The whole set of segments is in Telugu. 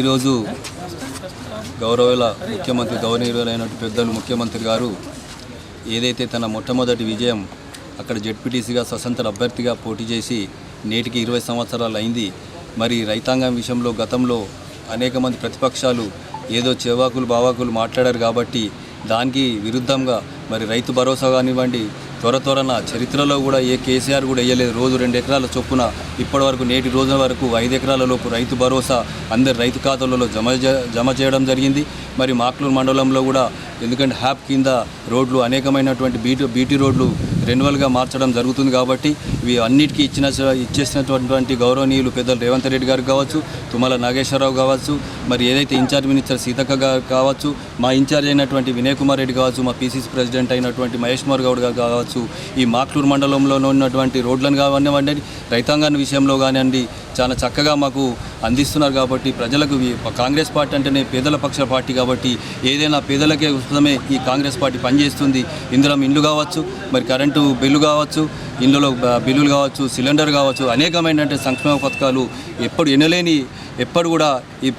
ఈరోజు గౌరవ ముఖ్యమంత్రి గౌరవనీయులైన పెద్దలు ముఖ్యమంత్రి గారు ఏదైతే తన మొట్టమొదటి విజయం అక్కడ జెడ్పీటీసీగా స్వతంత్ర అభ్యర్థిగా పోటీ చేసి నేటికి 20 సంవత్సరాలు అయింది. మరి రైతాంగం విషయంలో గతంలో అనేక మంది ప్రతిపక్షాలు ఏదో చెవాకులు బావాకులు మాట్లాడారు కాబట్టి దానికి విరుద్ధంగా మరి రైతు భరోసా కానివ్వండి, త్వరన చరిత్రలో కూడా ఏ కేసీఆర్ కూడా వేయలేదు. రోజు 2 ఎకరాల చొప్పున ఇప్పటివరకు నేటి రోజుల వరకు 5 ఎకరాల లోపు రైతు భరోసా అందరి రైతు ఖాతాలలో జమ చేయడం జరిగింది. మరి మాక్లూరు మండలంలో కూడా ఎందుకంటే హ్యాప్ కింద రోడ్లు అనేకమైనటువంటి బీటీ రోడ్లు రెన్యువల్గా మార్చడం జరుగుతుంది కాబట్టి ఇవి అన్నిటికీ ఇచ్చేసినటువంటి గౌరవనీయులు పెద్దలు రేవంత్ రెడ్డి గారు కావచ్చు, తుమ్మల నాగేశ్వరరావు కావచ్చు, మరి ఏదైతే ఇన్ఛార్జ్ మినిస్టర్ సీతక్క గారు కావచ్చు, మా ఇన్ఛార్జ్ అయినటువంటి వినయ్ కుమార్ రెడ్డి కావచ్చు, మా పీసీసీ ప్రెసిడెంట్ అయినటువంటి మహేష్ కుమార్ గౌడ్ గారు కావచ్చు, ఈ మాక్లూరు మండలంలో ఉన్నటువంటి రోడ్లను కానివ్వండి, రైతాంగాన్ని విషయంలో కానివ్వండి చాలా చక్కగా మాకు అందిస్తున్నారు. కాబట్టి ప్రజలకు కాంగ్రెస్ పార్టీ అంటేనే పేదల పక్ష పార్టీ కాబట్టి ఏదైనా పేదలకే ఉచితమే ఈ కాంగ్రెస్ పార్టీ పనిచేస్తుంది. ఇందులో ఇండ్లు కావచ్చు, మరి కరెంటు బిల్లు కావచ్చు, ఇండ్లలో బిల్లులు కావచ్చు, సిలిండర్ కావచ్చు, అనేకమైన సంక్షేమ పథకాలు ఎప్పుడు కూడా ఈ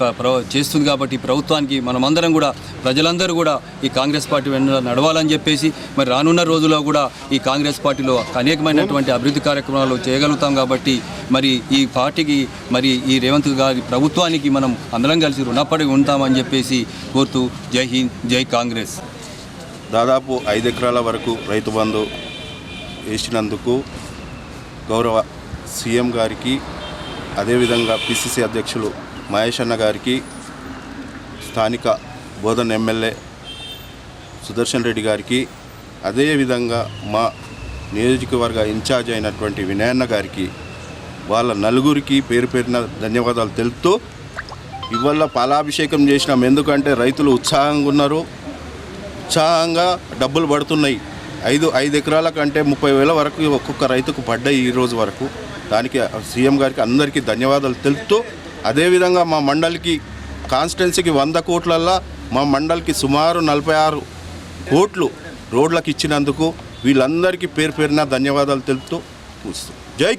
చేస్తుంది. కాబట్టి ప్రభుత్వానికి మనమందరం కూడా ప్రజలందరూ కూడా ఈ కాంగ్రెస్ పార్టీ వెంట నడవాలని చెప్పేసి మరి రానున్న రోజుల్లో కూడా ఈ కాంగ్రెస్ పార్టీలో అనేకమైనటువంటి అభివృద్ధి కార్యక్రమాలు చేయగలుగుతాం. కాబట్టి మరి ఈ పార్టీకి మరి ఈ రేవంత్ గారి ప్రభుత్వానికి మనం అందరం కలిసి రుణపడి ఉంటామని చెప్పేసి కోరుతూ జై హింద్, జై కాంగ్రెస్. దాదాపు 5 ఎకరాల వరకు రైతు బంధు వేసినందుకు గౌరవ సీఎం గారికి, అదేవిధంగా పిసిసి అధ్యక్షులు మహేష్ అన్న గారికి, స్థానిక బోధన్ ఎమ్మెల్యే సుదర్శన్ రెడ్డి గారికి, అదేవిధంగా మా నియోజకవర్గ ఇన్ఛార్జ్ అయినటువంటి వినయన్న గారికి, వాళ్ళ నలుగురికి పేరు పేరున ధన్యవాదాలు తెలుపుతూ ఇవాళ పాలాభిషేకం చేసినాం. ఎందుకంటే రైతులు ఉత్సాహంగా ఉన్నారు, ఉత్సాహంగా డబ్బులు పడుతున్నాయి. 5 ఎకరాల కంటే 30,000 వరకు ఒక్కొక్క రైతుకు పడ్డాయి ఈ రోజు వరకు. దానికి సీఎం గారికి అందరికీ ధన్యవాదాలు తెలుపుతూ, అదేవిధంగా మా మండలికి కాన్స్టిట్యున్సీకి 100 కోట్లల్లో మా మండలికి సుమారు 46 కోట్లు రోడ్లకు ఇచ్చినందుకు వీళ్ళందరికీ పేరు పేరున ధన్యవాదాలు తెలుపుతూ జై